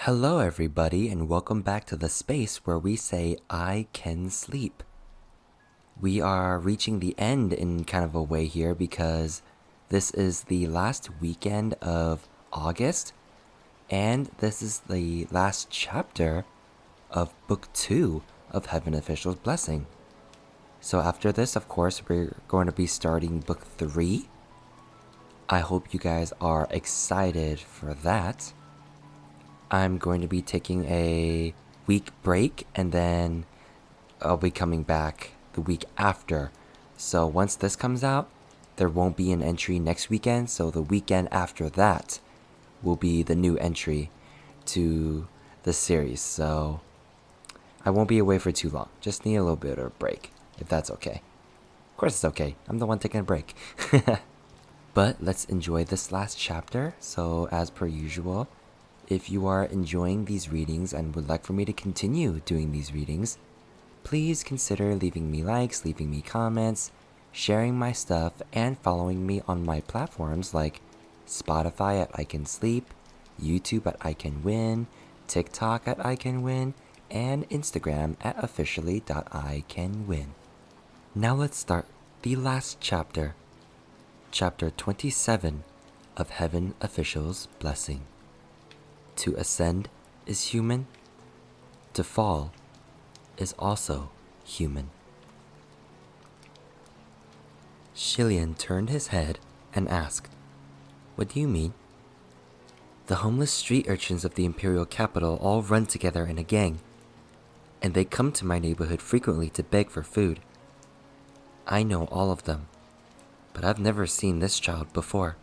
Hello, everybody, and welcome back to the space where we say, I can sleep. We are reaching the end in kind of a way here because this is the last weekend of August, and this is the last chapter of Book 2 of Heaven Official's Blessing. So after this, of course, we're going to be starting Book 3. I hope you guys are excited for that. I'm going to be taking a week break and then I'll be coming back the week after. So once this comes out, there won't be an entry next weekend. So the weekend after that will be the new entry to the series. So I won't be away for too long. Just need a little bit of a break, if that's okay. Of course it's okay. I'm the one taking a break. But let's enjoy this last chapter. So as per usual, if you are enjoying these readings and would like for me to continue doing these readings, please consider leaving me likes, leaving me comments, sharing my stuff, and following me on my platforms like Spotify at iKenSleep, YouTube at iKenWin, TikTok at iKenWin, and Instagram at officially.iKenWin. Now let's start the last chapter, Chapter 27 of Heaven Official's Blessing. To ascend is human, to fall is also human. Shilian turned his head and asked, "What do you mean?" "The homeless street urchins of the imperial capital all run together in a gang, and they come to my neighborhood frequently to beg for food. I know all of them, but I've never seen this child before."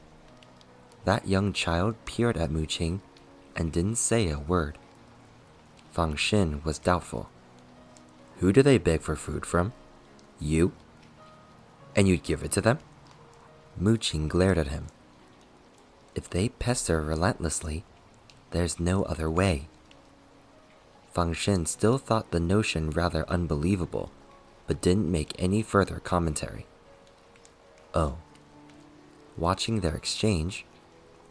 That young child peered at Mu Qing and didn't say a word. Fang Xin was doubtful. "Who do they beg for food from? You? And you'd give it to them?" Mu Qing glared at him. "If they pester relentlessly, there's no other way." Fang Xin still thought the notion rather unbelievable, but didn't make any further commentary. Oh. Watching their exchange,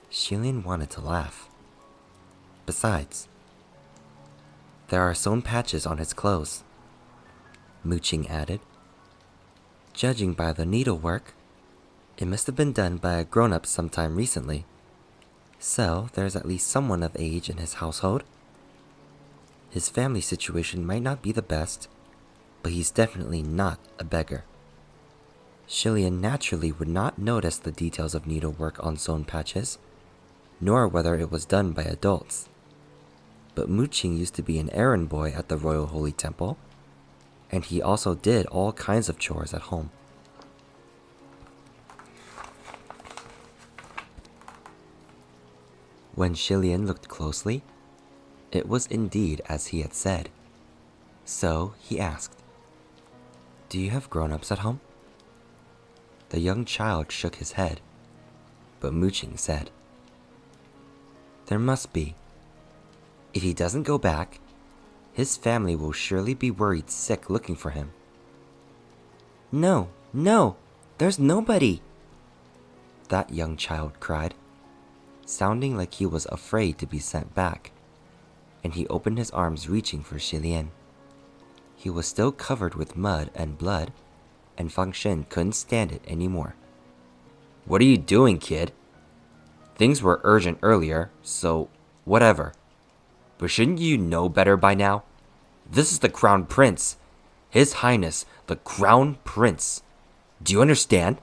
Shilian wanted to laugh. Besides, there are sewn patches on his clothes, Mu Qing added. Judging by the needlework, it must have been done by a grown-up sometime recently. So there's at least someone of age in his household. His family situation might not be the best, but he's definitely not a beggar. Shilian naturally would not notice the details of needlework on sewn patches, nor whether it was done by adults. But Mu Qing used to be an errand boy at the Royal Holy Temple, and he also did all kinds of chores at home. When Shilian looked closely, it was indeed as he had said. So he asked, "Do you have grown-ups at home?" The young child shook his head, but Mu Qing said, "There must be. If he doesn't go back, his family will surely be worried sick looking for him." No, there's nobody," that young child cried, sounding like he was afraid to be sent back, and he opened his arms reaching for Shilian. He was still covered with mud and blood, and Fang Xin couldn't stand it anymore. "What are you doing, kid? Things were urgent earlier, so whatever. But shouldn't you know better by now? This is the Crown Prince. His Highness, the Crown Prince. Do you understand?"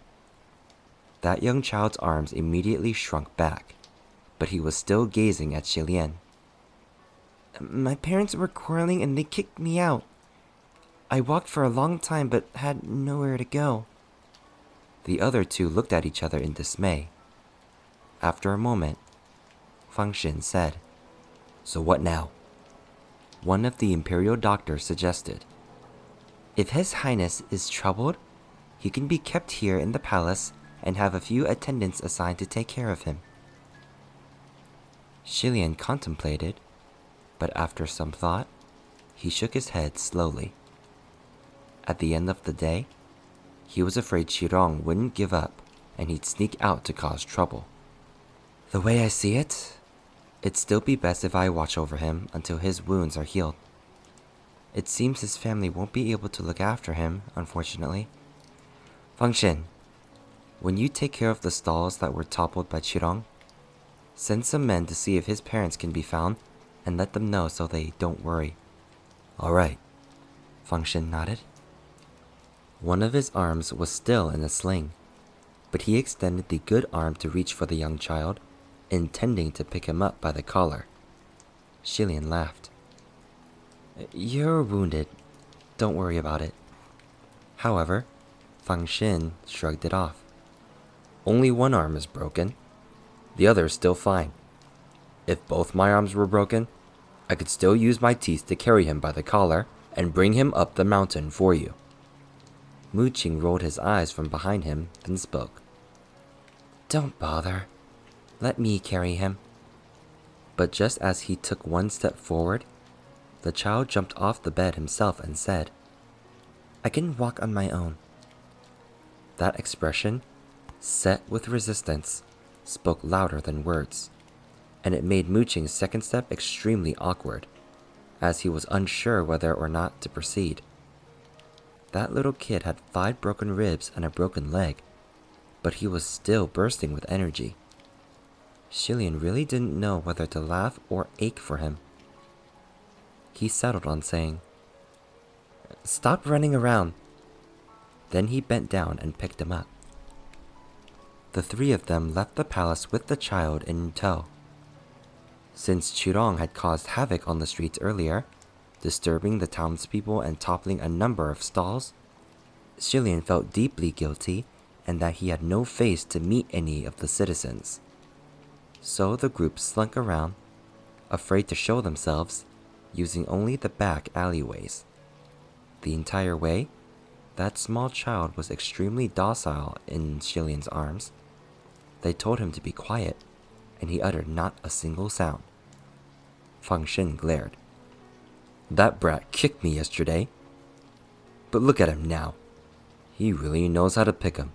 That young child's arms immediately shrunk back, but he was still gazing at Shilian. "My parents were quarreling and they kicked me out. I walked for a long time but had nowhere to go." The other two looked at each other in dismay. After a moment, Fang Xin said, "So what now?" One of the imperial doctors suggested, "If His Highness is troubled, he can be kept here in the palace and have a few attendants assigned to take care of him." Shilian contemplated, but after some thought, he shook his head slowly. At the end of the day, he was afraid Qirong wouldn't give up and he'd sneak out to cause trouble. "The way I see it, It'd still be best if I watch over him until his wounds are healed. It seems his family won't be able to look after him, unfortunately. Fangxin, when you take care of the stalls that were toppled by Qirong, send some men to see if his parents can be found and let them know so they don't worry. All right, Fangxin nodded. One of his arms was still in a sling, but he extended the good arm to reach for the young child, intending to pick him up by the collar. Shilian laughed. You're wounded. Don't worry about it. However, Fangxin shrugged it off. Only one arm is broken. The other is still fine. If both my arms were broken, I could still use my teeth to carry him by the collar and bring him up the mountain for you. Mu Qing rolled his eyes from behind him, then spoke. Don't bother. Let me carry him. But just as he took one step forward, the child jumped off the bed himself and said, I can walk on my own. That expression, set with resistance, spoke louder than words, and it made Mu Qing's second step extremely awkward, as he was unsure whether or not to proceed. That little kid had 5 broken ribs and a broken leg, but he was still bursting with energy. Shilian really didn't know whether to laugh or ache for him. He settled on saying, Stop running around. Then he bent down and picked him up. The 3 of them left the palace with the child in tow. Since Qirong had caused havoc on the streets earlier, disturbing the townspeople and toppling a number of stalls, Shilian felt deeply guilty and that he had no face to meet any of the citizens. So the group slunk around, afraid to show themselves, using only the back alleyways. The entire way, that small child was extremely docile in Shilian's arms. They told him to be quiet, and he uttered not a single sound. Fangxin glared. That brat kicked me yesterday. But look at him now. He really knows how to pick 'em.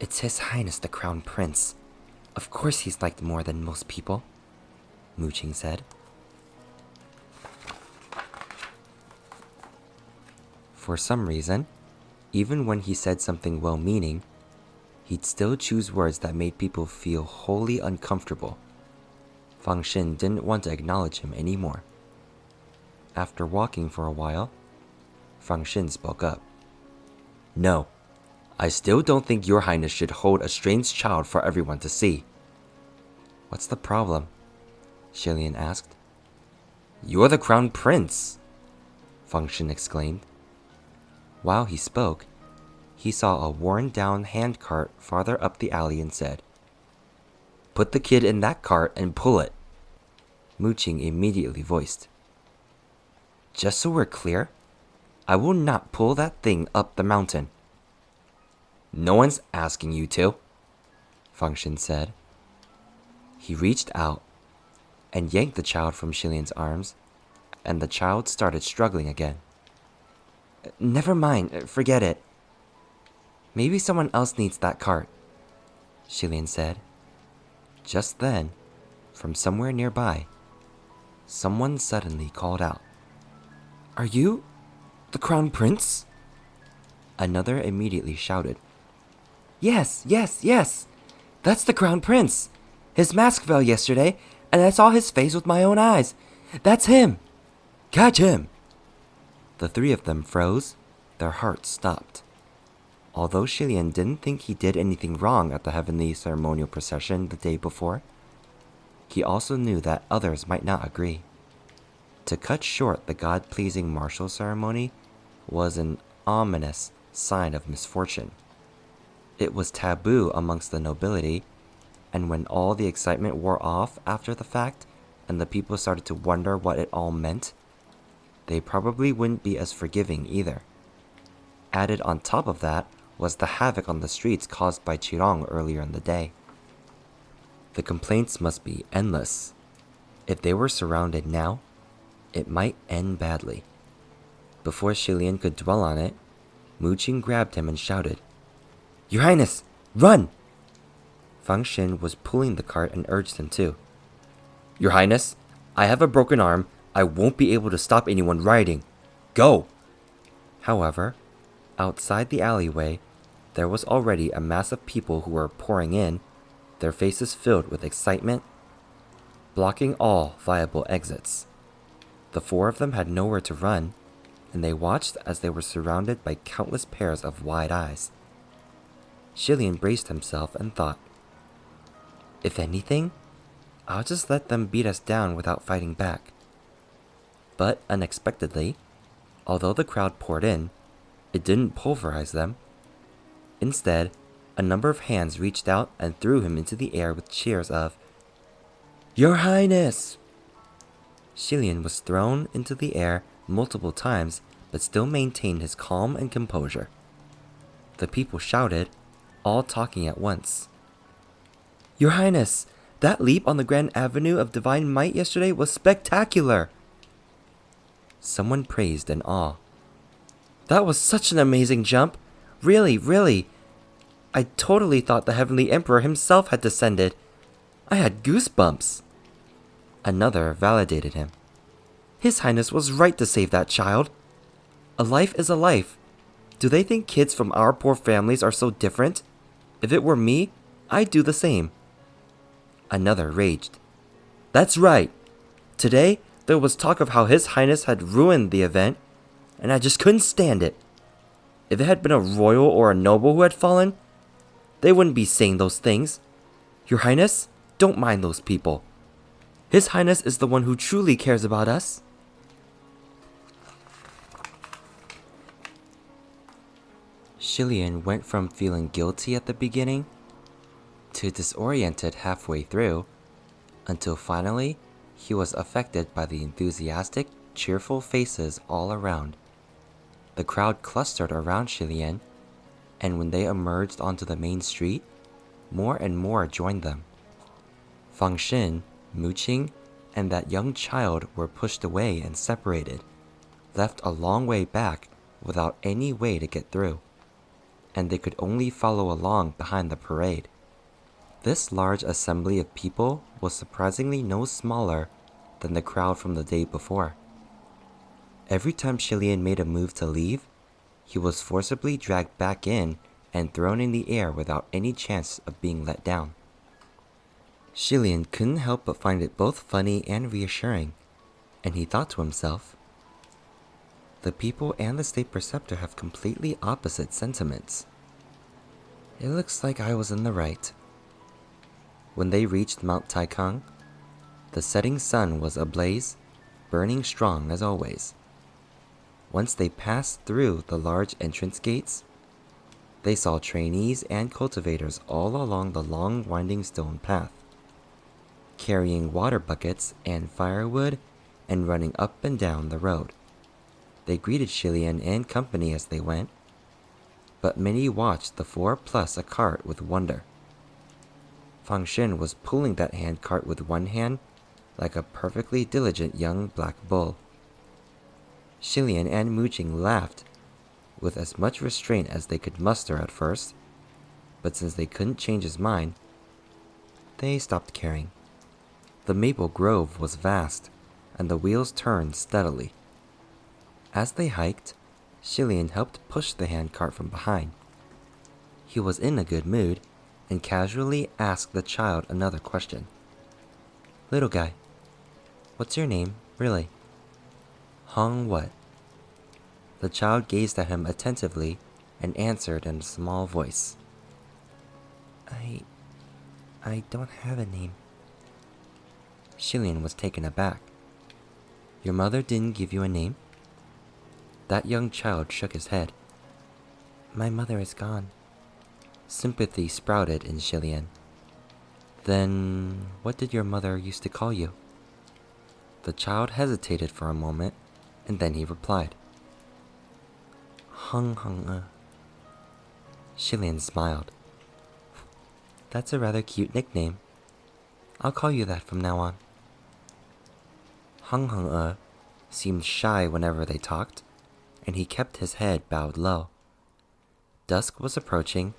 It's His Highness the Crown Prince. Of course he's liked more than most people, Mu Qing said. For some reason, even when he said something well-meaning, he'd still choose words that made people feel wholly uncomfortable. Fangxin didn't want to acknowledge him anymore. After walking for a while, Fangxin spoke up. No, I still don't think your highness should hold a strange child for everyone to see. What's the problem? Shilian asked. You're the crown prince, Fangxin exclaimed. While he spoke, he saw a worn-down handcart farther up the alley and said, Put the kid in that cart and pull it. Mu Qing immediately voiced. Just so we're clear, I will not pull that thing up the mountain. No one's asking you to, Fangxin said. He reached out and yanked the child from Shilian's arms, and the child started struggling again. Never mind, forget it. Maybe someone else needs that cart, Shilian said. Just then, from somewhere nearby, someone suddenly called out. Are you the Crown Prince? Another immediately shouted. Yes, yes, yes! That's the Crown Prince! His mask fell yesterday, and I saw his face with my own eyes. That's him! Catch him! The 3 of them froze, their hearts stopped. Although Shilian didn't think he did anything wrong at the heavenly ceremonial procession the day before, he also knew that others might not agree. To cut short the God-pleasing martial ceremony was an ominous sign of misfortune. It was taboo amongst the nobility, and when all the excitement wore off after the fact and the people started to wonder what it all meant, they probably wouldn't be as forgiving either. Added on top of that was the havoc on the streets caused by Qirong earlier in the day. The complaints must be endless. If they were surrounded now, it might end badly. Before Shilian could dwell on it, Mu Qing grabbed him and shouted, Your Highness, run! Fangxin was pulling the cart and urged him to. Your Highness, I have a broken arm. I won't be able to stop anyone rioting. Go! However, outside the alleyway, there was already a mass of people who were pouring in, their faces filled with excitement, blocking all viable exits. The four of them had nowhere to run, and they watched as they were surrounded by countless pairs of wide eyes. Shilian braced himself and thought, if anything, I'll just let them beat us down without fighting back. But unexpectedly, although the crowd poured in, it didn't pulverize them. Instead, a number of hands reached out and threw him into the air with cheers of, Your Highness! Shilian was thrown into the air multiple times, but still maintained his calm and composure. The people shouted, all talking at once. Your Highness, that leap on the Grand Avenue of Divine Might yesterday was spectacular! Someone praised in awe. That was such an amazing jump! Really, really! I totally thought the Heavenly Emperor himself had descended. I had goosebumps. Another validated him. His Highness was right to save that child. A life is a life. Do they think kids from our poor families are so different? If it were me, I'd do the same. Another raged. That's right. Today, there was talk of how His Highness had ruined the event, and I just couldn't stand it. If it had been a royal or a noble who had fallen, they wouldn't be saying those things. Your Highness, don't mind those people. His Highness is the one who truly cares about us. Shilian went from feeling guilty at the beginning to disoriented halfway through, until finally he was affected by the enthusiastic, cheerful faces all around. The crowd clustered around Shilian, and when they emerged onto the main street, more and more joined them. Fang Xin, Mu Qing, and that young child were pushed away and separated, left a long way back without any way to get through, and they could only follow along behind the parade. This large assembly of people was surprisingly no smaller than the crowd from the day before. Every time Shilian made a move to leave, he was forcibly dragged back in and thrown in the air without any chance of being let down. Shilian couldn't help but find it both funny and reassuring, and he thought to himself, the people and the state preceptor have completely opposite sentiments. It looks like I was in the right. When they reached Mount Taikang, the setting sun was ablaze, burning strong as always. Once they passed through the large entrance gates, they saw trainees and cultivators all along the long winding stone path, carrying water buckets and firewood and running up and down the road. They greeted Shilian and company as they went, but many watched the four plus a cart with wonder. Fang Xin was pulling that hand cart with one hand like a perfectly diligent young black bull. Shilian and Mu Qing laughed with as much restraint as they could muster at first, but since they couldn't change his mind, they stopped caring. The maple grove was vast, and the wheels turned steadily. As they hiked, Shilian helped push the handcart from behind. He was in a good mood, and casually asked the child another question. Little guy, what's your name, really? Hong what? The child gazed at him attentively and answered in a small voice. I don't have a name. Shilian was taken aback. Your mother didn't give you a name? That young child shook his head. My mother is gone. Sympathy sprouted in Shilian. Then, what did your mother used to call you? The child hesitated for a moment, and then he replied. Hung. Shilian smiled. That's a rather cute nickname. I'll call you that from now on. Hung seemed shy whenever they talked, and he kept his head bowed low. Dusk was approaching,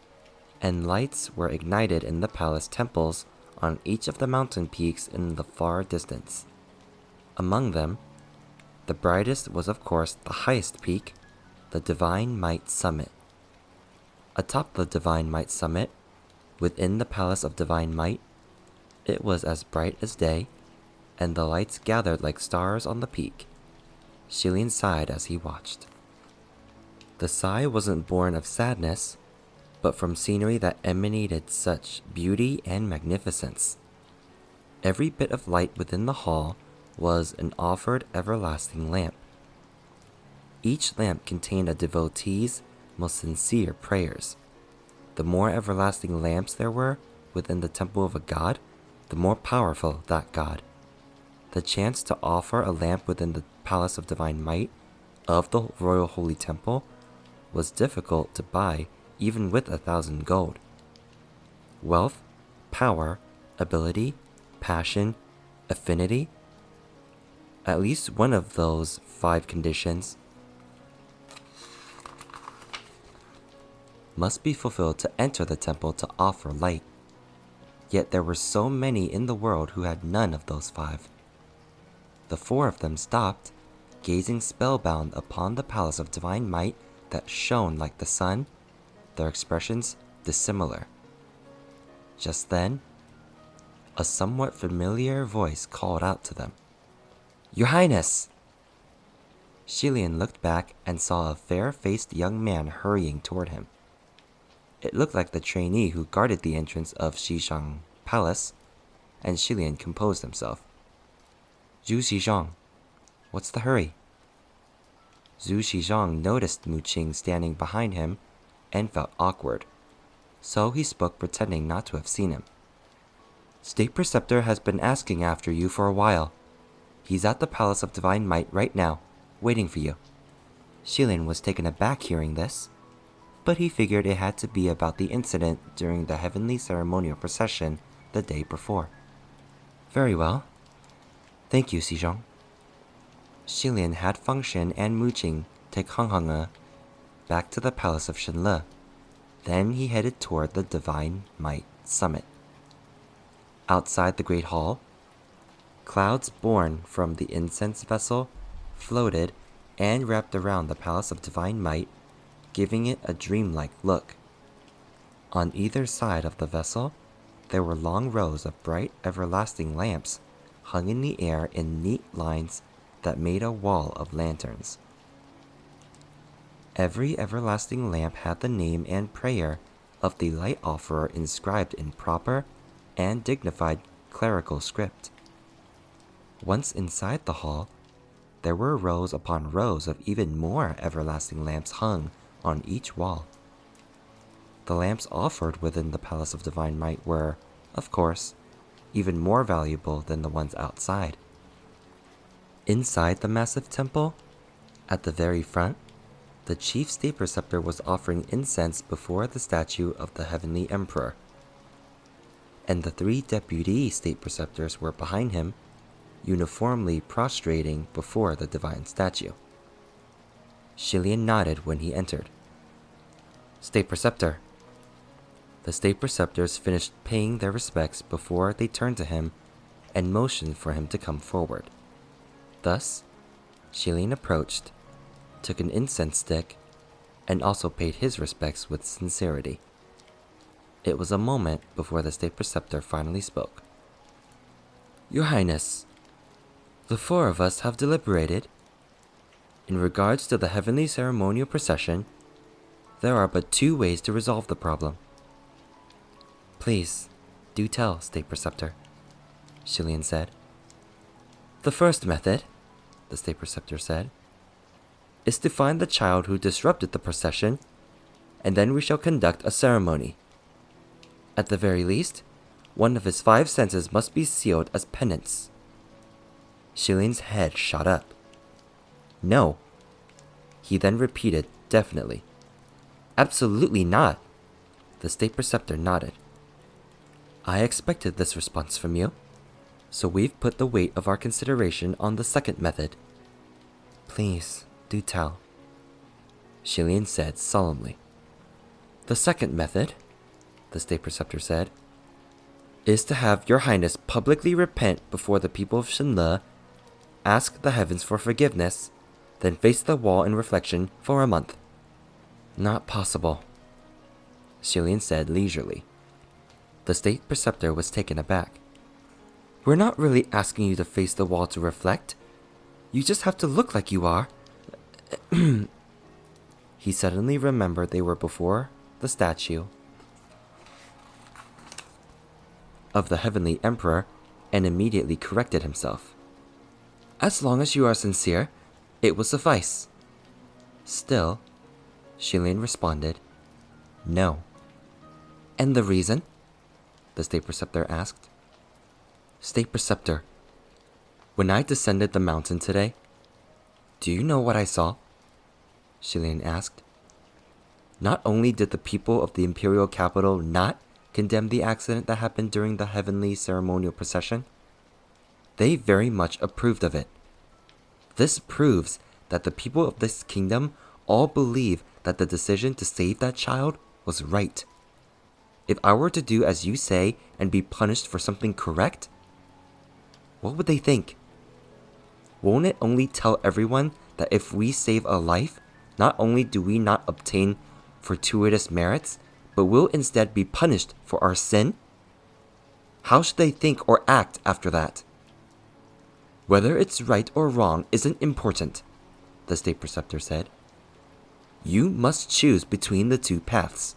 and lights were ignited in the palace temples on each of the mountain peaks in the far distance. Among them, the brightest was of course the highest peak, the Divine Might Summit. Atop the Divine Might Summit, within the Palace of Divine Might, it was as bright as day, and the lights gathered like stars on the peak. Xilian sighed as he watched. The sigh wasn't born of sadness, but from scenery that emanated such beauty and magnificence. Every bit of light within the hall was an offered everlasting lamp. Each lamp contained a devotee's most sincere prayers. The more everlasting lamps there were within the temple of a god, the more powerful that god. The chance to offer a lamp within the Palace of Divine Might of the Royal Holy Temple was difficult to buy even with 1,000 gold. Wealth, power, ability, passion, affinity, at least one of those 5 conditions must be fulfilled to enter the temple to offer light. Yet there were so many in the world who had none of those 5. The 4 of them stopped, gazing spellbound upon the Palace of Divine Might that shone like the sun, their expressions dissimilar. Just then, a somewhat familiar voice called out to them, "Your Highness!" Xilian looked back and saw a fair-faced young man hurrying toward him. It looked like the trainee who guarded the entrance of Xishang Palace, and Xilian composed himself. "Zhu Xizhang, what's the hurry?" Zhu Xizhang noticed Mu Qing standing behind him and felt awkward, so he spoke pretending not to have seen him. "State Preceptor has been asking after you for a while. He's at the Palace of Divine Might right now, waiting for you." Xilian was taken aback hearing this, but he figured it had to be about the incident during the heavenly ceremonial procession the day before. "Very well. Thank you, Xizhang." Xilian had Feng Shen and Mu Qing take Heng back to the Palace of Shenle. Then he headed toward the Divine Might Summit. Outside the Great Hall, clouds born from the incense vessel floated and wrapped around the Palace of Divine Might, giving it a dreamlike look. On either side of the vessel, there were long rows of bright, everlasting lamps hung in the air in neat lines that made a wall of lanterns. Every everlasting lamp had the name and prayer of the light offerer inscribed in proper and dignified clerical script. Once inside the hall, there were rows upon rows of even more everlasting lamps hung on each wall. The lamps offered within the Palace of Divine Might were, of course, even more valuable than the ones outside. Inside the massive temple, at the very front, the chief state preceptor was offering incense before the statue of the Heavenly Emperor, and the 3 deputy state preceptors were behind him, uniformly prostrating before the divine statue. Xilian nodded when he entered. "State Preceptor." The state preceptors finished paying their respects before they turned to him and motioned for him to come forward. Thus, Xilian approached, took an incense stick, and also paid his respects with sincerity. It was a moment before the state preceptor finally spoke. "Your Highness, the 4 of us have deliberated. In regards to the heavenly ceremonial procession, there are but 2 ways to resolve the problem." "Please, do tell, State Preceptor," Xilian said. "The first method," the State Preceptor said, "is to find the child who disrupted the procession, and then we shall conduct a ceremony. At the very least, one of his 5 senses must be sealed as penance." Xilian's head shot up. "No." He then repeated definitely. "Absolutely not." The State Preceptor nodded. "I expected this response from you, so we've put the weight of our consideration on the second method." "Please, do tell," Xilian said solemnly. "The second method," the State Preceptor said, is to have your highness publicly repent before the people of Shenle, ask the heavens for forgiveness, then face the wall in reflection for a month. Not possible, Xilian said leisurely. The state preceptor was taken aback. We're not really asking you to face the wall to reflect. You just have to look like you are. He suddenly remembered they were before the statue of the heavenly emperor and immediately corrected himself. As long as you are sincere, it will suffice. Still, Xilian responded, No. And the reason? The state preceptor asked. State preceptor, when I descended the mountain today, do you know what I saw? Xilian asked. Not only did the people of the imperial capital not condemn the accident that happened during the heavenly ceremonial procession, they very much approved of it. This proves that the people of this kingdom all believe that the decision to save that child was right. If I were to do as you say and be punished for something correct, what would they think? Won't it only tell everyone that if we save a life, not only do we not obtain fortuitous merits, but will instead be punished for our sin? How should they think or act after that? Whether it's right or wrong isn't important, the state preceptor said. You must choose between the two paths.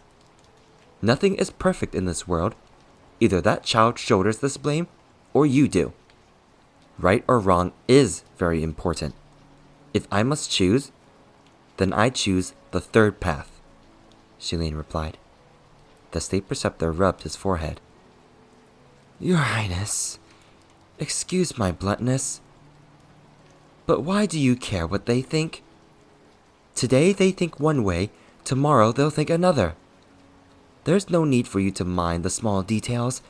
Nothing is perfect in this world. Either that child shoulders this blame, or you do. Right or wrong is very important. If I must choose, then I choose the third path, Xilian replied. The state preceptor rubbed his forehead. Your Highness, excuse my bluntness, but why do you care what they think? Today they think one way, tomorrow they'll think another. There's no need for you to mind the small details.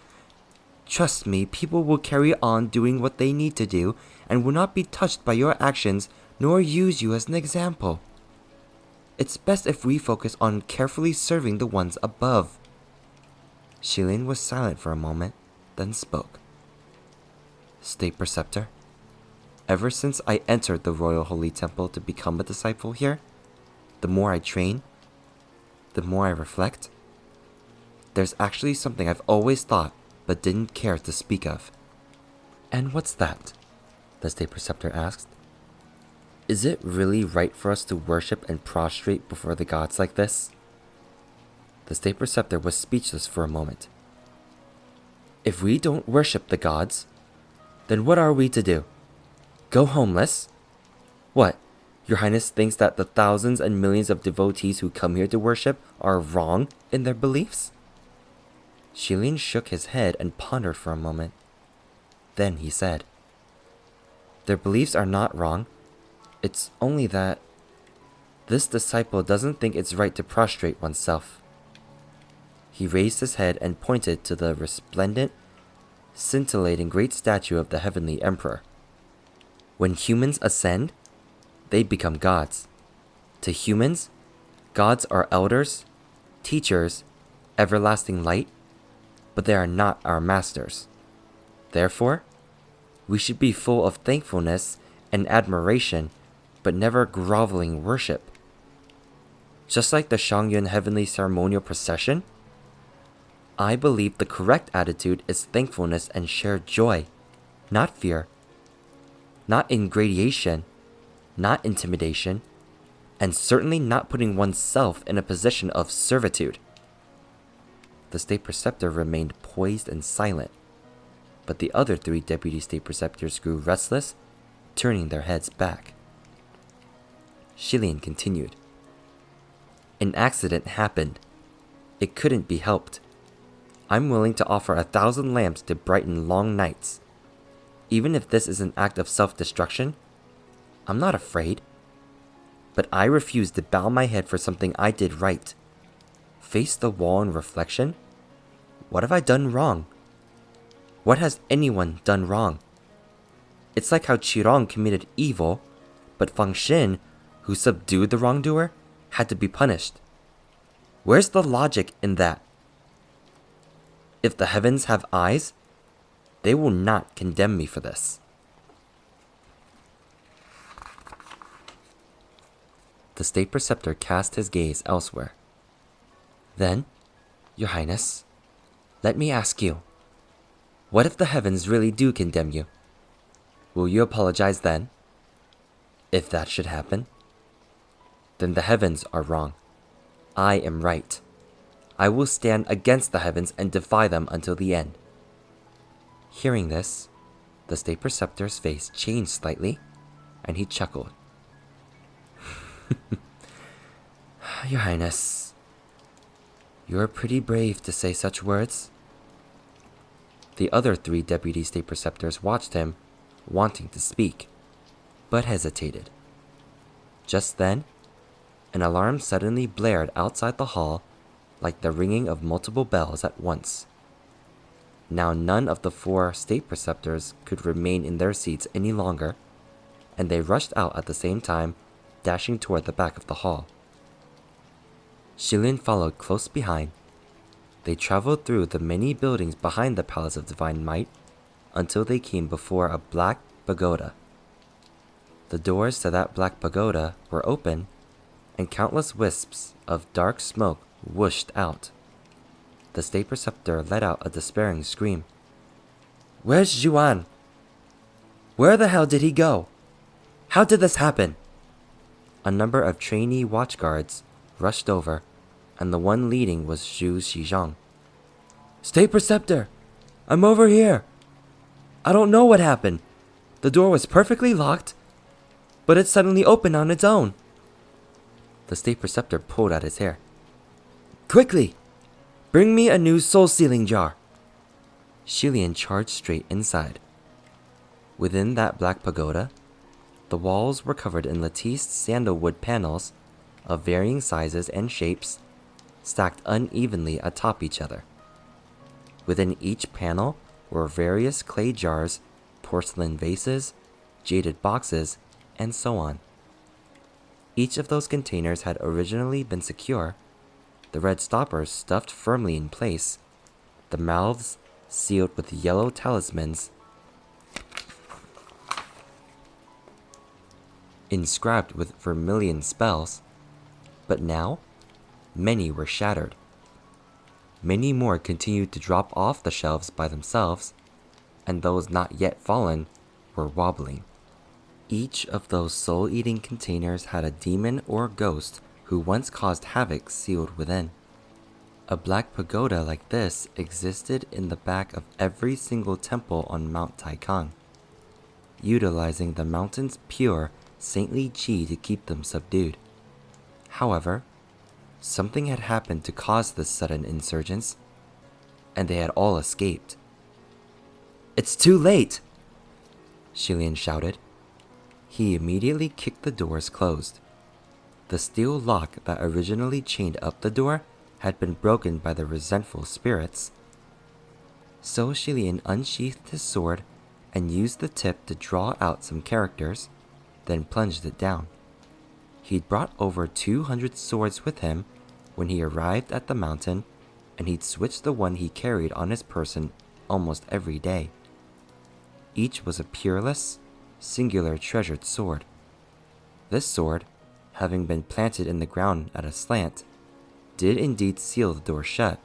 Trust me, people will carry on doing what they need to do and will not be touched by your actions nor use you as an example. It's best if we focus on carefully serving the ones above. Xilian was silent for a moment, then spoke. State Preceptor, ever since I entered the Royal Holy Temple to become a disciple here, the more I train, the more I reflect, there's actually something I've always thought but didn't care to speak of. And what's that? The state preceptor asked. Is it really right for us to worship and prostrate before the gods like this? The state preceptor was speechless for a moment. If we don't worship the gods, then what are we to do? Go homeless? What, Your Highness thinks that the thousands and millions of devotees who come here to worship are wrong in their beliefs? Xilian shook his head and pondered for a moment. Then he said, Their beliefs are not wrong. It's only that this disciple doesn't think it's right to prostrate oneself. He raised his head and pointed to the resplendent, scintillating great statue of the heavenly emperor. When humans ascend, they become gods. To humans, gods are elders, teachers, everlasting light, but they are not our masters. Therefore, we should be full of thankfulness and admiration, but never groveling worship. Just like the Shangyun heavenly ceremonial procession, I believe the correct attitude is thankfulness and shared joy, not fear, not ingratitude, not intimidation, and certainly not putting oneself in a position of servitude. The state preceptor remained poised and silent, but the other 3 deputy state preceptors grew restless, turning their heads back. Xilian continued. An accident happened. It couldn't be helped. I'm willing to offer 1,000 lamps to brighten long nights. Even if this is an act of self-destruction, I'm not afraid. But I refuse to bow my head for something I did right. Face the wall in reflection? What have I done wrong? What has anyone done wrong? It's like how Qirong committed evil, but Feng Xin, who subdued the wrongdoer, had to be punished. Where's the logic in that? If the heavens have eyes, they will not condemn me for this. The State Preceptor cast his gaze elsewhere. Then, Your Highness, let me ask you, what if the heavens really do condemn you? Will you apologize then? If that should happen, then the heavens are wrong. I am right. I will stand against the heavens and defy them until the end. Hearing this, the State Preceptor's face changed slightly, and he chuckled. Your Highness, you're pretty brave to say such words. The other 3 Deputy State Preceptors watched him, wanting to speak, but hesitated. Just then, an alarm suddenly blared outside the hall like the ringing of multiple bells at once. Now none of the 4 State Preceptors could remain in their seats any longer, and they rushed out at the same time, dashing toward the back of the hall. Shilin followed close behind. They traveled through the many buildings behind the Palace of Divine Might until they came before a black pagoda. The doors to that black pagoda were open, and countless wisps of dark smoke whooshed out. The State Preceptor let out a despairing scream. Where's Zhuan? Where the hell did he go? How did this happen? A number of trainee watchguards rushed over, and the one leading was Zhu Xizhang. State Preceptor, I'm over here. I don't know what happened. The door was perfectly locked, but it suddenly opened on its own. The State Preceptor pulled at his hair. Quickly! Bring me a new soul-sealing jar. Shilian charged straight inside. Within that black pagoda, the walls were covered in latticed sandalwood panels of varying sizes and shapes, stacked unevenly atop each other. Within each panel were various clay jars, porcelain vases, jaded boxes, and so on. Each of those containers had originally been secure, the red stoppers stuffed firmly in place, the mouths sealed with yellow talismans inscribed with vermilion spells, but now many were shattered. Many more continued to drop off the shelves by themselves, and those not yet fallen were wobbling. Each of those soul-eating containers had a demon or ghost who once caused havoc sealed within. A black pagoda like this existed in the back of every single temple on Mount Taikang, utilizing the mountain's pure, saintly qi to keep them subdued. However, something had happened to cause this sudden insurgence, and they had all escaped. It's too late! Shilian shouted. He immediately kicked the doors closed. The steel lock that originally chained up the door had been broken by the resentful spirits. So Shilian unsheathed his sword and used the tip to draw out some characters, then plunged it down. He'd brought over 200 swords with him when he arrived at the mountain, and he'd switched the one he carried on his person almost every day. Each was a peerless, singular treasured sword. This sword, having been planted in the ground at a slant, did indeed seal the door shut,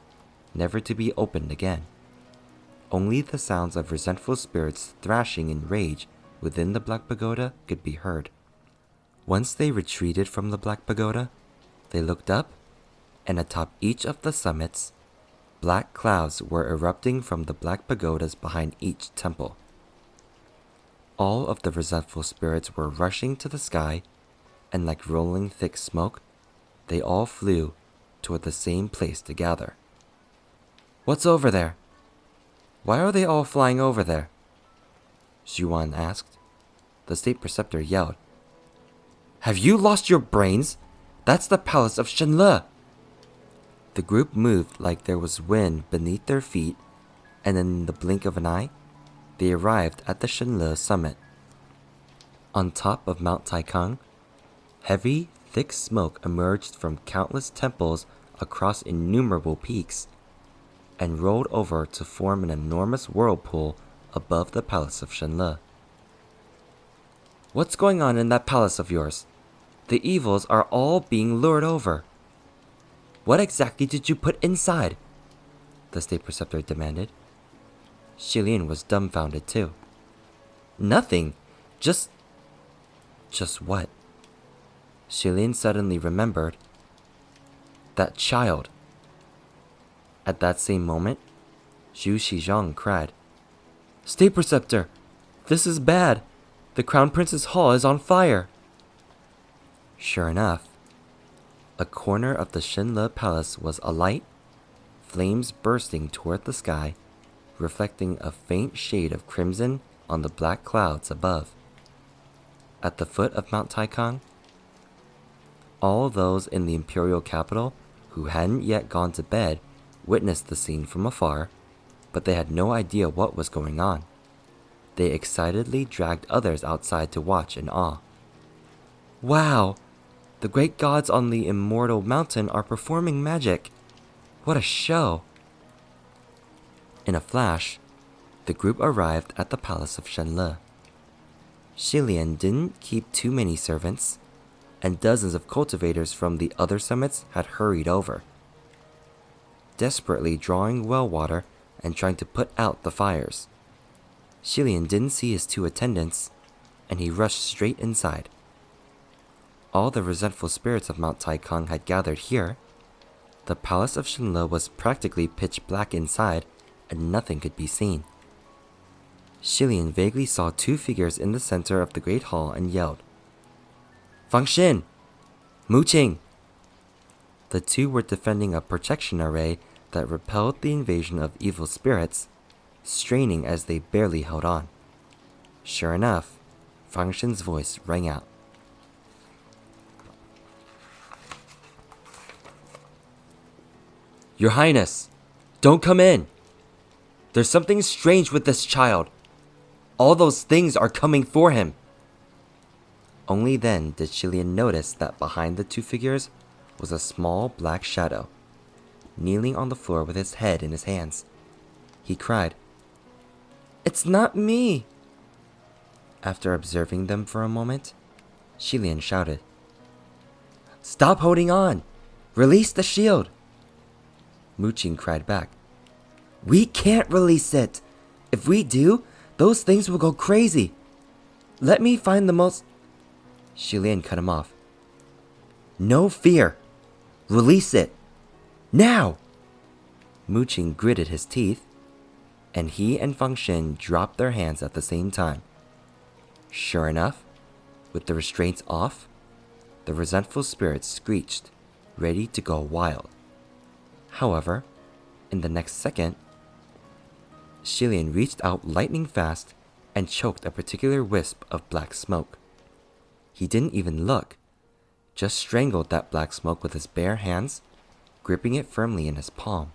never to be opened again. Only the sounds of resentful spirits thrashing in rage within the Black Pagoda could be heard. Once they retreated from the Black Pagoda, they looked up, and atop each of the summits, black clouds were erupting from the Black Pagodas behind each temple. All of the resentful spirits were rushing to the sky, and like rolling thick smoke, they all flew toward the same place to gather. What's over there? Why are they all flying over there? Zhuan asked. The State Preceptor yelled. Have you lost your brains? That's the palace of Shenle! The group moved like there was wind beneath their feet, and in the blink of an eye, they arrived at the Shenle summit. On top of Mount Taikang, heavy, thick smoke emerged from countless temples across innumerable peaks. and rolled over to form an enormous whirlpool above the palace of Shenle. "What's going on in that palace of yours? The evils are all being lured over. What exactly did you put inside?" the State Preceptor demanded. Xilian was dumbfounded too. "Nothing. Just what?" Xilian suddenly remembered. That child. At that same moment, Zhu Xizhang cried, "State Preceptor, this is bad. The Crown Prince's hall is on fire." Sure enough, a corner of the Shenle Palace was alight, flames bursting toward the sky, reflecting a faint shade of crimson on the black clouds above. At the foot of Mount Taikang, all those in the imperial capital who hadn't yet gone to bed witnessed the scene from afar, but they had no idea what was going on. They excitedly dragged others outside to watch in awe. "Wow! The great gods on the immortal mountain are performing magic. What a show!" In a flash, the group arrived at the palace of Shenle. Xilian didn't keep too many servants, and dozens of cultivators from the other summits had hurried over, desperately drawing well water and trying to put out the fires. Xilian didn't see his two attendants, and he rushed straight inside. All the resentful spirits of Mount Taikang had gathered here. The palace of Shenle was practically pitch black inside, and nothing could be seen. Xilian vaguely saw two figures in the center of the great hall and yelled, "Fang Xin! Mu Qing!" The two were defending a protection array that repelled the invasion of evil spirits, straining as they barely held on. Sure enough, Fang Xin's voice rang out. "Your Highness, don't come in. There's something strange with this child. All those things are coming for him." Only then did Xilian notice that behind the two figures was a small black shadow, kneeling on the floor with his head in his hands. He cried, "It's not me!" After observing them for a moment, Xilian shouted, "Stop holding on! Release the shield!" Mu Qing cried back, "We can't release it! If we do, those things will go crazy! Let me find the most—" Xilian cut him off. "No fear! Release it! Now!" Mu Qing gritted his teeth, and he and Fang Xin dropped their hands at the same time. Sure enough, with the restraints off, the resentful spirits screeched, ready to go wild. However, in the next second, Xilian reached out lightning fast and choked a particular wisp of black smoke. He didn't even look, just strangled that black smoke with his bare hands, gripping it firmly in his palm.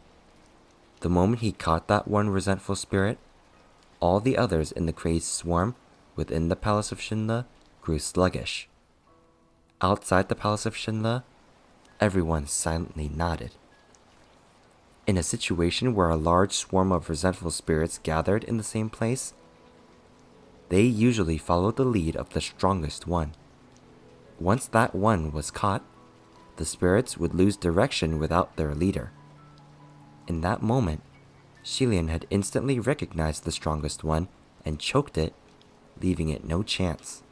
The moment he caught that one resentful spirit, all the others in the crazed swarm within the palace of Shenle grew sluggish. Outside the palace of Shenle, everyone silently nodded. In a situation where a large swarm of resentful spirits gathered in the same place, they usually followed the lead of the strongest one. Once that one was caught, the spirits would lose direction without their leader. In that moment, Xilian had instantly recognized the strongest one and choked it, leaving it no chance.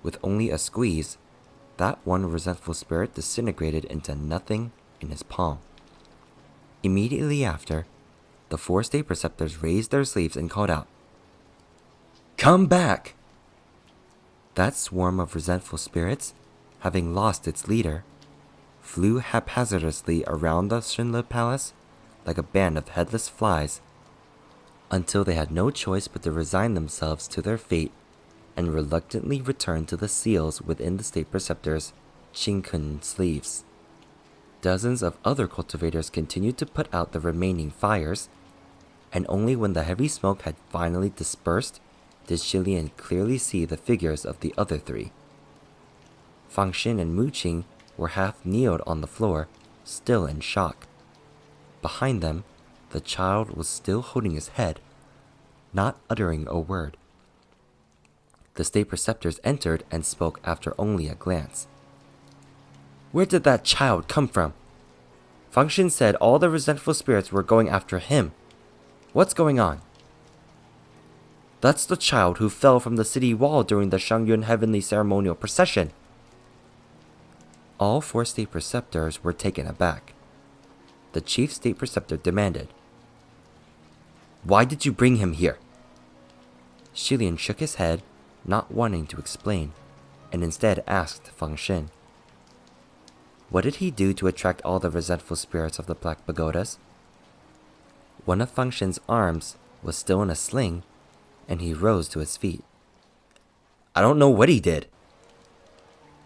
With only a squeeze, that one resentful spirit disintegrated into nothing in his palm. Immediately after, the 4 State Preceptors raised their sleeves and called out, "Come back!" That swarm of resentful spirits, having lost its leader, flew haphazardly around the Shenle Palace like a band of headless flies, until they had no choice but to resign themselves to their fate and reluctantly return to the seals within the State Preceptors' Qingkun sleeves. Dozens of other cultivators continued to put out the remaining fires, and only when the heavy smoke had finally dispersed did Xilian clearly see the figures of the other 3. Fang Xin and Mu Qing were half kneeled on the floor, still in shock. Behind them, The child was still holding his head, not uttering a word. The state preceptors entered and spoke after only a glance. Where did that child come from? Fang Xin said all the resentful spirits were going after him. What's going on? That's the child who fell from the city wall during the Shangyun Heavenly Ceremonial Procession. All 4 state preceptors were taken aback. The chief state preceptor demanded, Why did you bring him here? Shilian shook his head, not wanting to explain, and instead asked Fang Xin, What did he do to attract all the resentful spirits of the Black Pagodas? One of Fang Xin's arms was still in a sling, and he rose to his feet. I don't know what he did.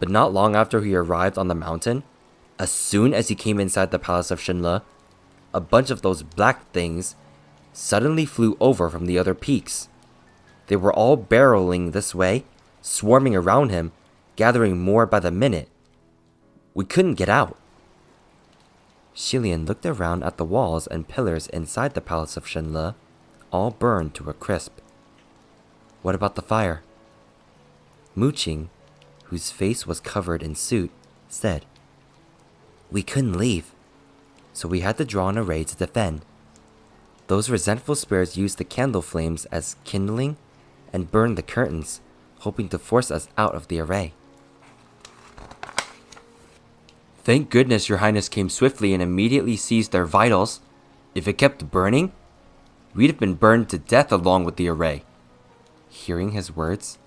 But not long after he arrived on the mountain, as soon as he came inside the palace of Shenle, a bunch of those black things suddenly flew over from the other peaks. They were all barreling this way, swarming around him, gathering more by the minute. We couldn't get out. Shilian looked around at the walls and pillars inside the palace of Shenle, all burned to a crisp. What about the fire? Mu Qing, whose face was covered in soot, said, We couldn't leave, so we had to draw an array to defend. Those resentful spirits used the candle flames as kindling and burned the curtains, hoping to force us out of the array. Thank goodness your highness came swiftly and immediately seized their vitals. If it kept burning, we'd have been burned to death along with the array. Hearing his words,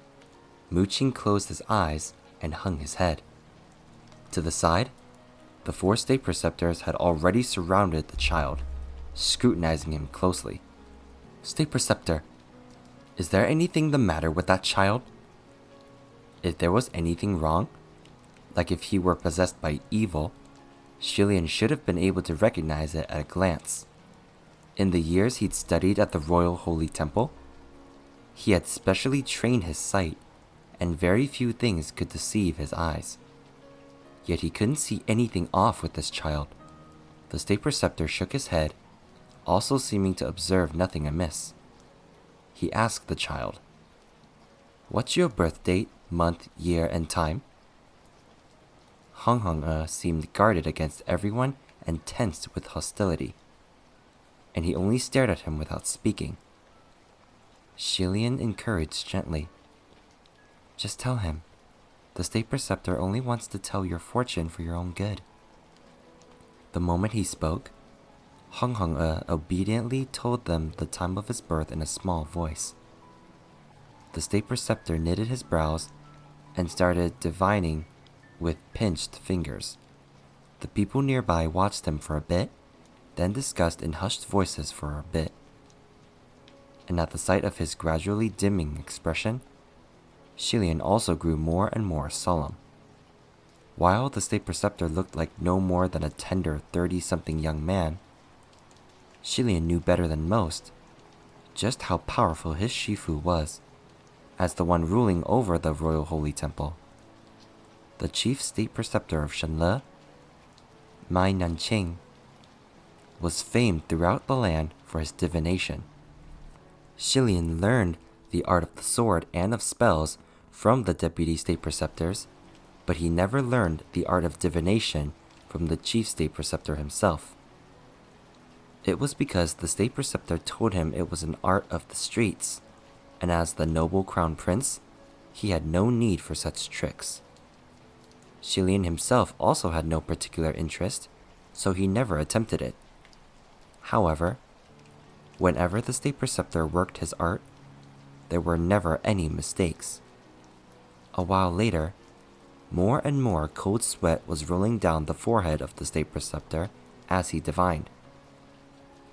Mu Qing closed his eyes and hung his head. To the side, the 4 state preceptors had already surrounded the child, scrutinizing him closely. State preceptor, is there anything the matter with that child? If there was anything wrong, like if he were possessed by evil, Shilian should have been able to recognize it at a glance. In the years he'd studied at the Royal Holy Temple, he had specially trained his sight, and very few things could deceive his eyes. Yet he couldn't see anything off with this child. The state preceptor shook his head, also seeming to observe nothing amiss. He asked the child, What's your birth date, month, year, and time? Hong seemed guarded against everyone and tensed with hostility, and he only stared at him without speaking. Shilian encouraged gently, Just tell him. The state preceptor only wants to tell your fortune for your own good. The moment he spoke, Hong obediently told them the time of his birth in a small voice. The state preceptor knitted his brows and started divining with pinched fingers. The people nearby watched him for a bit, then discussed in hushed voices for a bit. And at the sight of his gradually dimming expression, Shilian also grew more and more solemn. While the state preceptor looked like no more than a tender 30-something young man, Shilian knew better than most just how powerful his Shifu was, as the one ruling over the Royal Holy Temple. The chief state preceptor of Shenle, Mai Nanqing, was famed throughout the land for his divination. Shilian learned the art of the sword and of spells from the deputy state preceptors, but he never learned the art of divination from the chief state preceptor himself. It was because the state preceptor told him it was an art of the streets, and as the noble crown prince, he had no need for such tricks. Shilian himself also had no particular interest, so he never attempted it. However, whenever the state preceptor worked his art, there were never any mistakes. A while later, more and more cold sweat was rolling down the forehead of the state preceptor as he divined,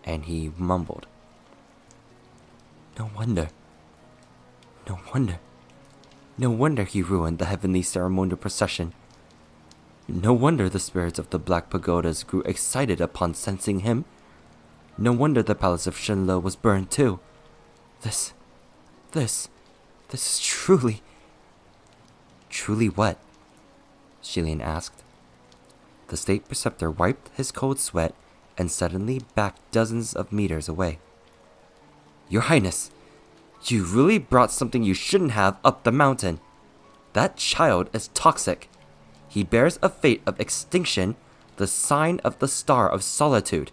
and he mumbled, No wonder he ruined the heavenly ceremonial procession. No wonder the spirits of the Black Pagodas grew excited upon sensing him. No wonder the palace of Shenle was burned too. This is truly... Truly what? Shilian asked. The state preceptor wiped his cold sweat and suddenly backed dozens of meters away. Your Highness, you really brought something you shouldn't have up the mountain. That child is toxic. He bears a fate of extinction, the sign of the Star of Solitude.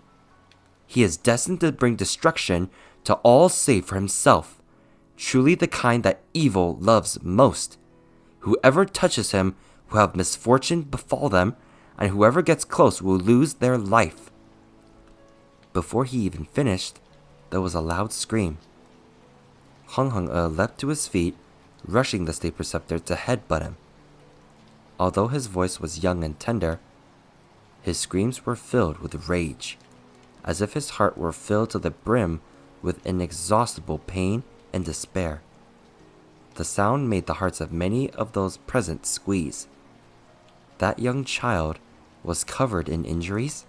He is destined to bring destruction to all save for himself, truly the kind that evil loves most. Whoever touches him will have misfortune befall them, and whoever gets close will lose their life. Before he even finished, there was a loud scream. Hung-Hung-E leapt to his feet, rushing the State Preceptor to headbutt him. Although his voice was young and tender, his screams were filled with rage, as if his heart were filled to the brim with inexhaustible pain and despair. The sound made the hearts of many of those present squeeze. That young child was covered in injuries,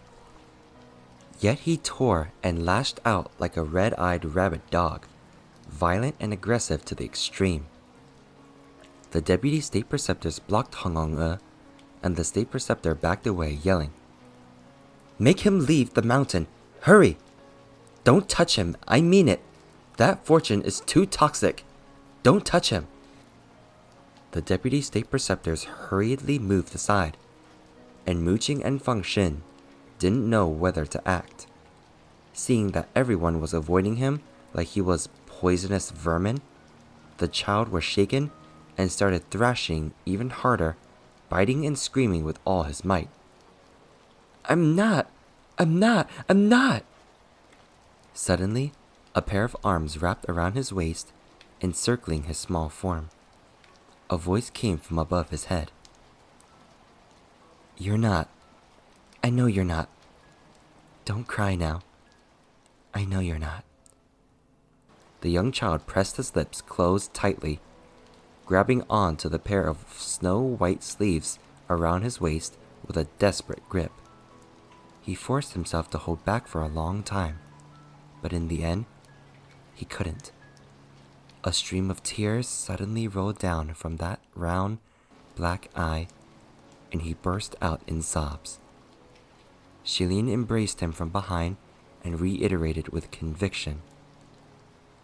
yet he tore and lashed out like a red-eyed rabid dog, violent and aggressive to the extreme. The Deputy State Preceptors blocked Hung-Hung-E, and the State Preceptor backed away, yelling, Make him leave the mountain! Hurry! Don't touch him, I mean it! That fortune is too toxic! Don't touch him! The Deputy State Preceptors hurriedly moved aside, and Mu-Ching and Feng-Shin didn't know whether to act. Seeing that everyone was avoiding him like he was poisonous vermin, the child was shaken and started thrashing even harder, biting and screaming with all his might. I'm not! Suddenly, a pair of arms wrapped around his waist, encircling his small form. A voice came from above his head. You're not. I know you're not. Don't cry now. I know you're not. The young child pressed his lips closed tightly, grabbing on to the pair of snow-white sleeves around his waist with a desperate grip. He forced himself to hold back for a long time, but in the end, he couldn't. A stream of tears suddenly rolled down from that round, black eye, and he burst out in sobs. Shilin embraced him from behind and reiterated with conviction,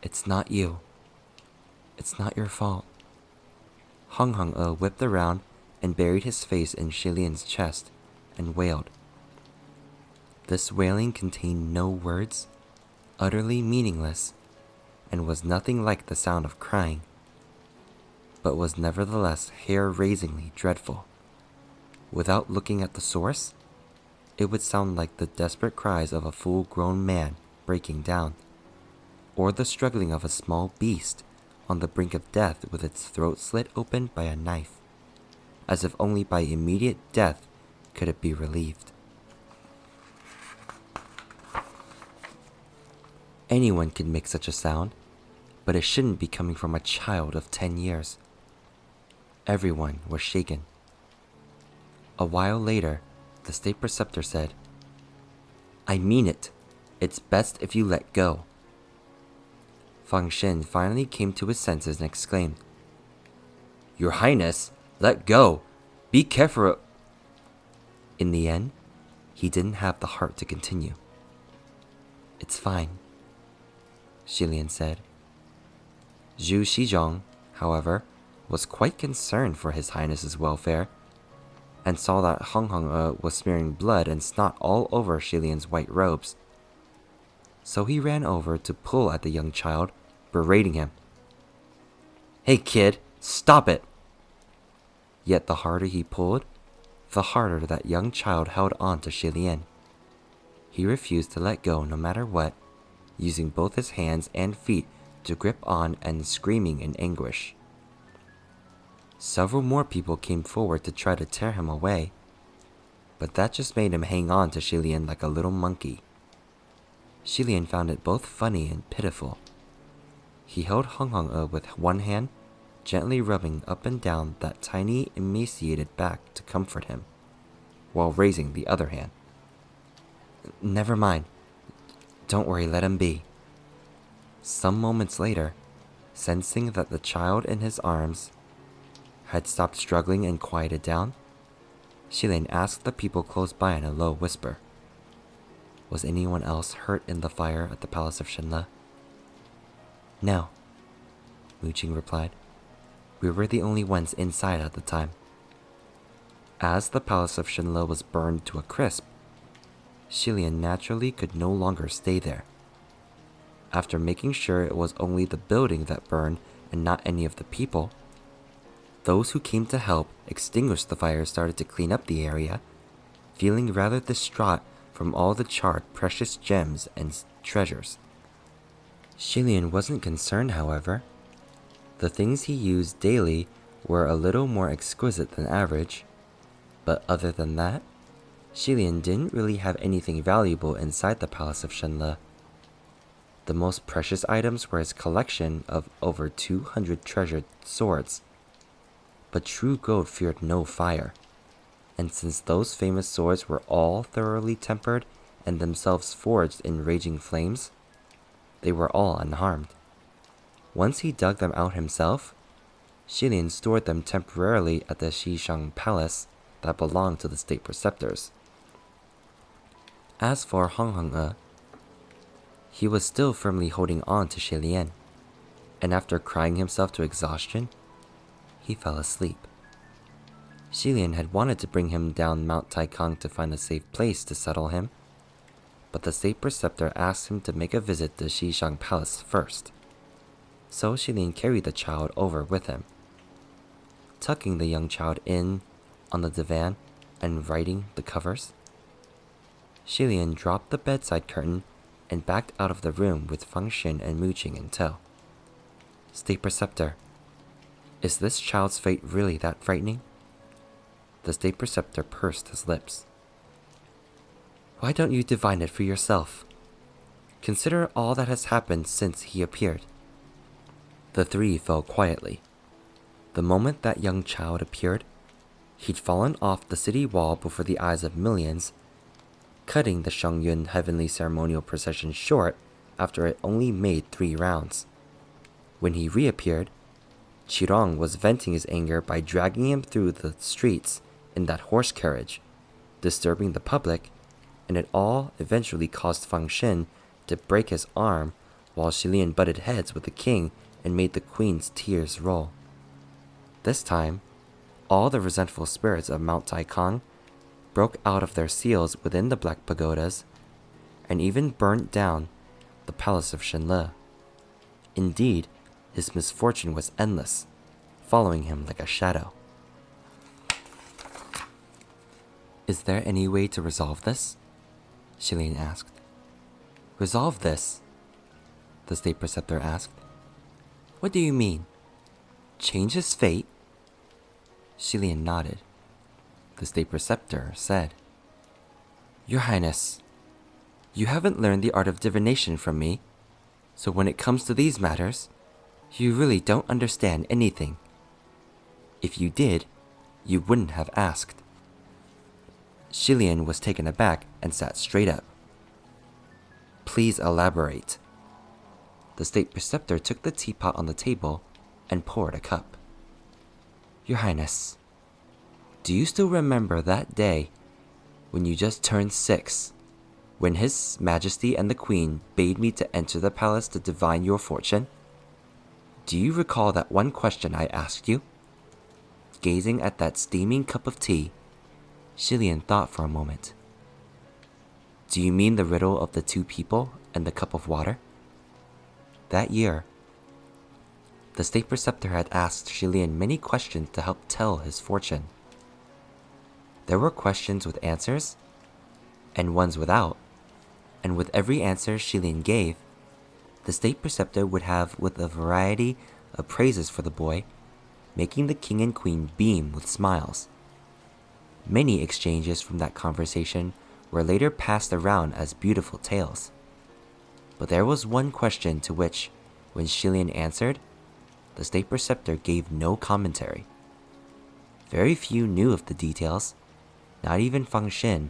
It's not you. It's not your fault. Hung-Hung-E whipped around and buried his face in Shilin's chest and wailed. This wailing contained no words, utterly meaningless, and was nothing like the sound of crying, but was nevertheless hair-raisingly dreadful. Without looking at the source, it would sound like the desperate cries of a full-grown man breaking down, or the struggling of a small beast on the brink of death with its throat slit open by a knife, as if only by immediate death could it be relieved. Anyone can make such a sound, but it shouldn't be coming from a child of 10 years. Everyone was shaken. A while later, the State Preceptor said, I mean it. It's best if you let go. Feng-Shin finally came to his senses and exclaimed, Your Highness, let go. Be careful. In the end, he didn't have the heart to continue. It's fine, Shilian said. Zhu Shizhong, however, was quite concerned for His Highness's welfare, and saw that Hung-Hung-E was smearing blood and snot all over Shilian's white robes. So he ran over to pull at the young child, berating him. Hey kid, stop it! Yet the harder he pulled, the harder that young child held on to Shilian. He refused to let go no matter what, using both his hands and feet to grip on and screaming in anguish. Several more people came forward to try to tear him away, but that just made him hang on to Shilian like a little monkey. Shilian found it both funny and pitiful. He held Hung-Hung-E with one hand, gently rubbing up and down that tiny, emaciated back to comfort him, while raising the other hand. Never mind. Don't worry, let him be. Some moments later, sensing that the child in his arms had stopped struggling and quieted down, Shilin asked the people close by in a low whisper, Was anyone else hurt in the fire at the palace of Shenle? No, Mu Qing replied. We were the only ones inside at the time. As the palace of Shenle was burned to a crisp, Xilian naturally could no longer stay there. After making sure it was only the building that burned and not any of the people, those who came to help extinguish the fire started to clean up the area, feeling rather distraught from all the charred precious gems and treasures. Xilian wasn't concerned, however. The things he used daily were a little more exquisite than average, but other than that, Xilian didn't really have anything valuable inside the palace of Shenle. The most precious items were his collection of over 200 treasured swords. But true gold feared no fire, and since those famous swords were all thoroughly tempered and themselves forged in raging flames, they were all unharmed. Once he dug them out himself, Xilian stored them temporarily at the Xishang Palace that belonged to the state preceptors. As for Hong, he was still firmly holding on to Xilian, and after crying himself to exhaustion, he fell asleep. Xilian had wanted to bring him down Mount Taikang to find a safe place to settle him, but the state preceptor asked him to make a visit to Xishang Palace first. So Xilian carried the child over with him. Tucking the young child in on the divan and righting the covers, Xilian dropped the bedside curtain and backed out of the room with Feng Xin and Mu Qing in tow. State Preceptor, is this child's fate really that frightening? The state preceptor pursed his lips. Why don't you divine it for yourself? Consider all that has happened since he appeared. The three fell quietly. The moment that young child appeared, he'd fallen off the city wall before the eyes of millions, cutting the Shengyun heavenly ceremonial procession short after it only made 3 rounds. When he reappeared, Qirong was venting his anger by dragging him through the streets in that horse carriage, disturbing the public, and it all eventually caused Feng Xin to break his arm while Xilian butted heads with the king and made the queen's tears roll. This time, all the resentful spirits of Mount Taikang broke out of their seals within the Black Pagodas and even burnt down the palace of Shenle. Indeed, his misfortune was endless, following him like a shadow. Is there any way to resolve this? Xilian asked. Resolve this? The state preceptor asked. What do you mean? Change his fate? Xilian nodded. The state preceptor said, Your Highness, you haven't learned the art of divination from me, so when it comes to these matters, you really don't understand anything. If you did, you wouldn't have asked. Xilian was taken aback and sat straight up. Please elaborate. The state preceptor took the teapot on the table and poured a cup. Your Highness, do you still remember that day when you just turned 6, when His Majesty and the Queen bade me to enter the palace to divine your fortune? Do you recall that one question I asked you? Gazing at that steaming cup of tea, Xilian thought for a moment. Do you mean the riddle of the 2 people and the cup of water? That year, the state preceptor had asked Xilian many questions to help tell his fortune. There were questions with answers, and ones without, and with every answer Xilian gave, the state preceptor would have with a variety of praises for the boy, making the king and queen beam with smiles. Many exchanges from that conversation were later passed around as beautiful tales. But there was one question to which, when Xilian answered, the state preceptor gave no commentary. Very few knew of the details, not even Feng Xin,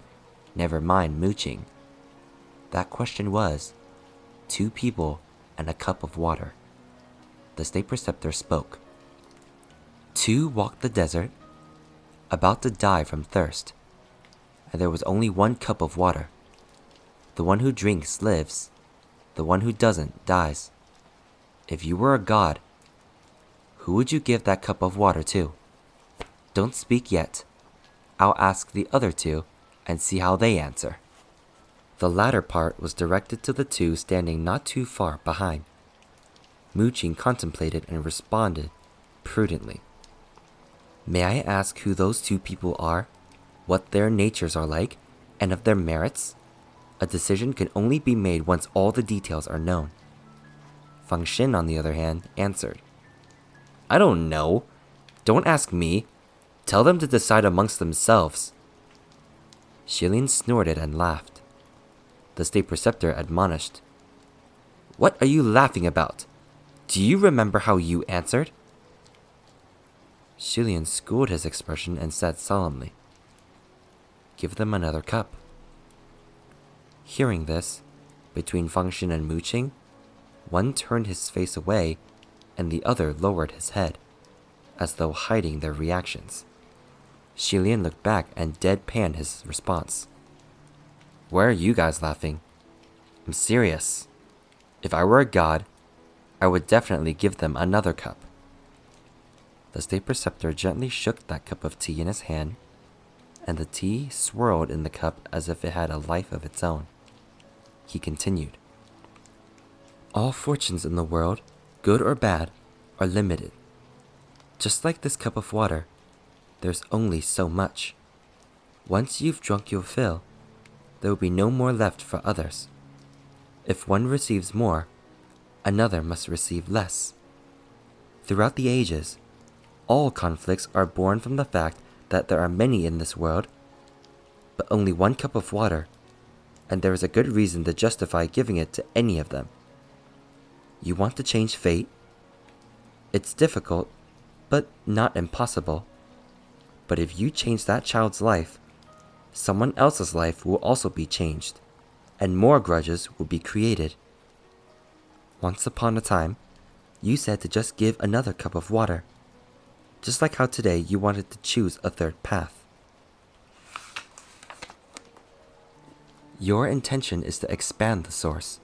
never mind Mu Qing. That question was, 2 people and a cup of water. The state preceptor spoke. 2 walked the desert, about to die from thirst, and there was only 1 cup of water. The one who drinks lives. The one who doesn't dies. If you were a god, who would you give that cup of water to? Don't speak yet. I'll ask the other two and see how they answer." The latter part was directed to the two standing not too far behind. Muqing contemplated and responded prudently. "May I ask who those two people are, what their natures are like, and of their merits? A decision can only be made once all the details are known." Feng Xin, on the other hand, answered, "I don't know. Don't ask me. Tell them to decide amongst themselves." Xilin snorted and laughed. The state preceptor admonished, "What are you laughing about? Do you remember how you answered?" Xilin schooled his expression and said solemnly, "Give them another cup." Hearing this, between Feng Xin and Muqing, one turned his face away and the other lowered his head, as though hiding their reactions. Xilin looked back and deadpanned his response. "Why are you guys laughing? I'm serious. If I were a god, I would definitely give them another cup." The state preceptor gently shook that cup of tea in his hand, and the tea swirled in the cup as if it had a life of its own. He continued, "All fortunes in the world, good or bad, are limited. Just like this cup of water, there's only so much. Once you've drunk your fill, there will be no more left for others. If one receives more, another must receive less. Throughout the ages, all conflicts are born from the fact that there are many in this world, but only one cup of water, and there is a good reason to justify giving it to any of them. You want to change fate? It's difficult, but not impossible. But if you change that child's life, someone else's life will also be changed, and more grudges will be created. Once upon a time, you said to just give another cup of water, just like how today you wanted to choose a third path. Your intention is to expand the source.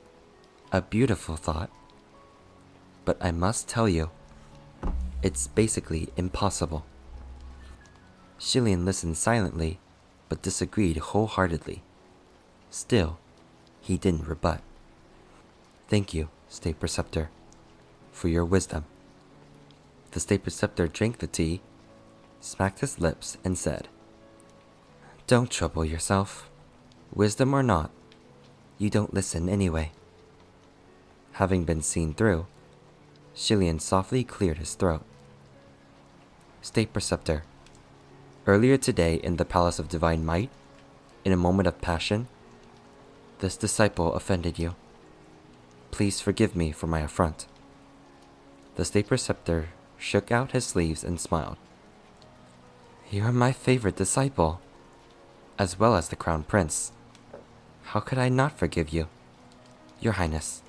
A beautiful thought. But I must tell you, it's basically impossible." Xilin listened silently, but disagreed wholeheartedly. Still, he didn't rebut. "Thank you, State Preceptor, for your wisdom." The State Preceptor drank the tea, smacked his lips, and said, "Don't trouble yourself. Wisdom or not, you don't listen anyway." Having been seen through, Xilin softly cleared his throat. "State Preceptor, earlier today in the Palace of Divine Might, in a moment of passion, this disciple offended you. Please forgive me for my affront." The State Preceptor shook out his sleeves and smiled. "You are my favorite disciple, as well as the Crown Prince. How could I not forgive you? Your Highness,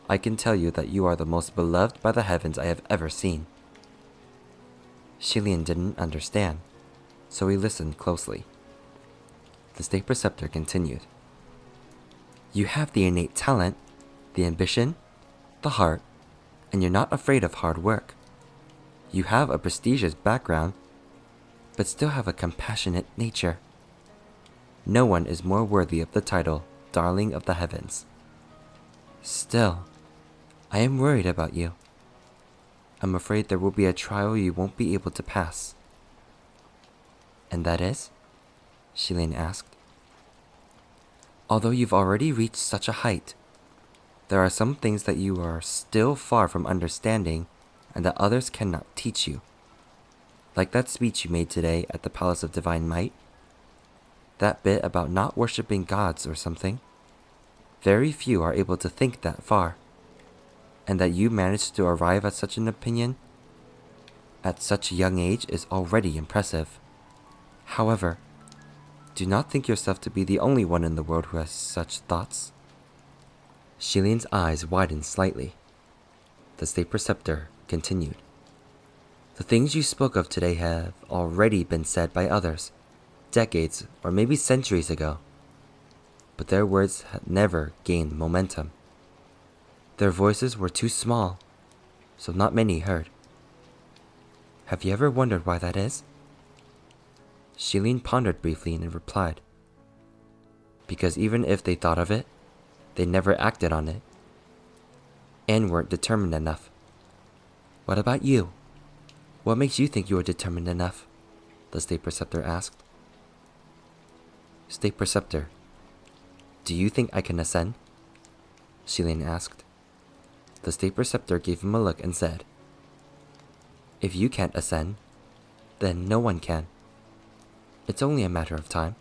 I can tell you that you are the most beloved by the heavens I have ever seen." Xilin didn't understand, so he listened closely. The State Preceptor continued, "You have the innate talent, the ambition, the heart, and you're not afraid of hard work. You have a prestigious background, but still have a compassionate nature. No one is more worthy of the title, Darling of the Heavens. Still, I am worried about you. I'm afraid there will be a trial you won't be able to pass." "And that is?" Xilin asked. "Although you've already reached such a height, there are some things that you are still far from understanding and that others cannot teach you. Like that speech you made today at the Palace of Divine Might. That bit about not worshipping gods or something. Very few are able to think that far. And that you managed to arrive at such an opinion at such a young age is already impressive. However, do not think yourself to be the only one in the world who has such thoughts." Xilin's eyes widened slightly. The State Preceptor continued, "The things you spoke of today have already been said by others, decades or maybe centuries ago. but their words had never gained momentum. Their voices were too small, so not many heard. Have you ever wondered why that is? Shilin pondered briefly and replied, because even if they thought of it, they never acted on it, and weren't determined enough. What about you? What makes you think you are determined enough? The State Preceptor asked. State Preceptor, do you think I can ascend? Shilin asked. The State Preceptor gave him a look and said, if you can't ascend, then no one can. It's only a matter of time.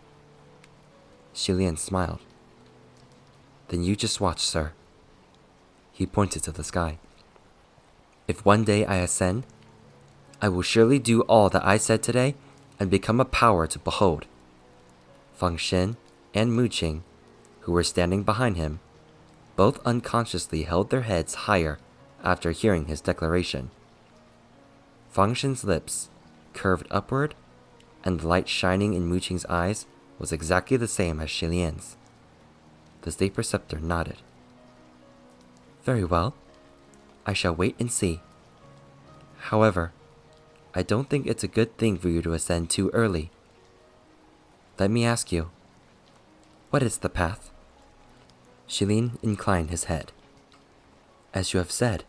Shilin smiled. Then you just watch, sir. He pointed to the sky. If one day I ascend, I will surely do all that I said today and become a power to behold. Feng Shen and Mu Qing, who were standing behind him, both unconsciously held their heads higher after hearing his declaration. Feng Shen's lips curved upward, and the light shining in Mu Qing's eyes was exactly the same as Shilin's. The State Preceptor nodded. Very well. I shall wait and see. However, I don't think it's a good thing for you to ascend too early. Let me ask you, what is the path? Shilin inclined his head. As you have said,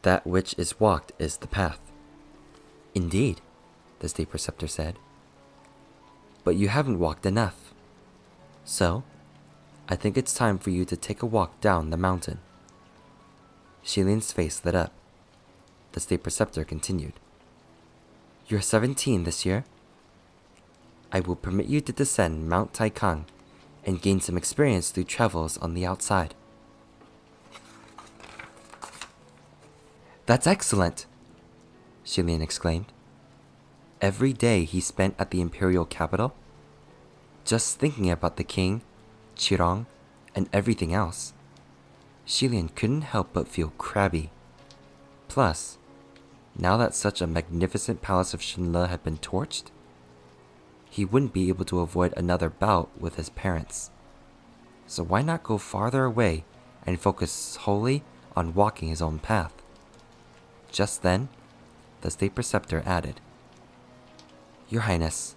that which is walked is the path. Indeed, the State Preceptor said. But you haven't walked enough. So, I think it's time for you to take a walk down the mountain. Shilin's face lit up. The State Preceptor continued. You're 17 this year. I will permit you to descend Mount Taikang and gain some experience through travels on the outside. That's excellent, Shilin exclaimed. Every day he spent at the imperial capital, just thinking about the king, Qirong, and everything else, Shilin couldn't help but feel crabby. Plus, now that such a magnificent palace of Shenle had been torched, he wouldn't be able to avoid another bout with his parents. So why not go farther away and focus wholly on walking his own path? Just then, the State Preceptor added, Your Highness,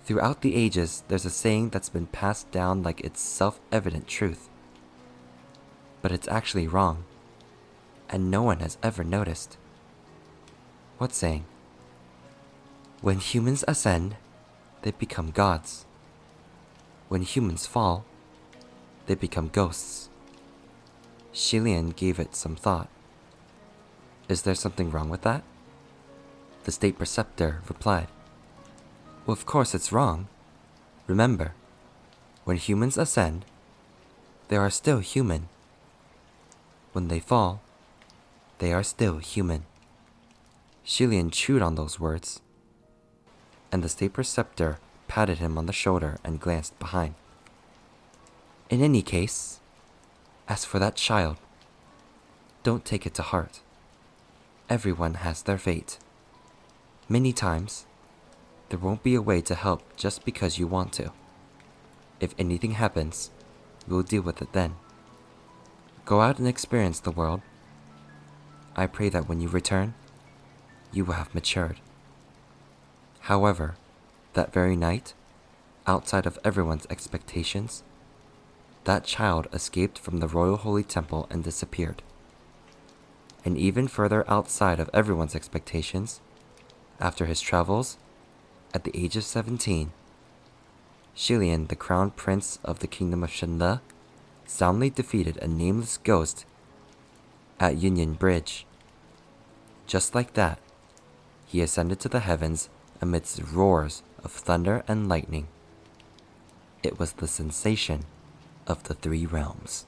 throughout the ages there's a saying that's been passed down like it's self-evident truth. But it's actually wrong, and no one has ever noticed. What saying? When humans ascend, they become gods. When humans fall, they become ghosts. Shilin gave it some thought. Is there something wrong with that? The State Preceptor replied, Well, of course it's wrong. Remember, when humans ascend, they are still human. When they fall, they are still human. Shilin chewed on those words, and the State Preceptor patted him on the shoulder and glanced behind. In any case, as for that child, don't take it to heart. Everyone has their fate. Many times, there won't be a way to help just because you want to. If anything happens, we'll deal with it then. Go out and experience the world. I pray that when you return, you will have matured. However, that very night, outside of everyone's expectations, that child escaped from the Royal Holy Temple and disappeared. And even further outside of everyone's expectations, after his travels, at the age of 17, Shilin, the crown prince of the kingdom of Shenle, soundly defeated a nameless ghost at Union Bridge. Just like that, he ascended to the heavens amidst roars of thunder and lightning. It was the sensation of the three realms.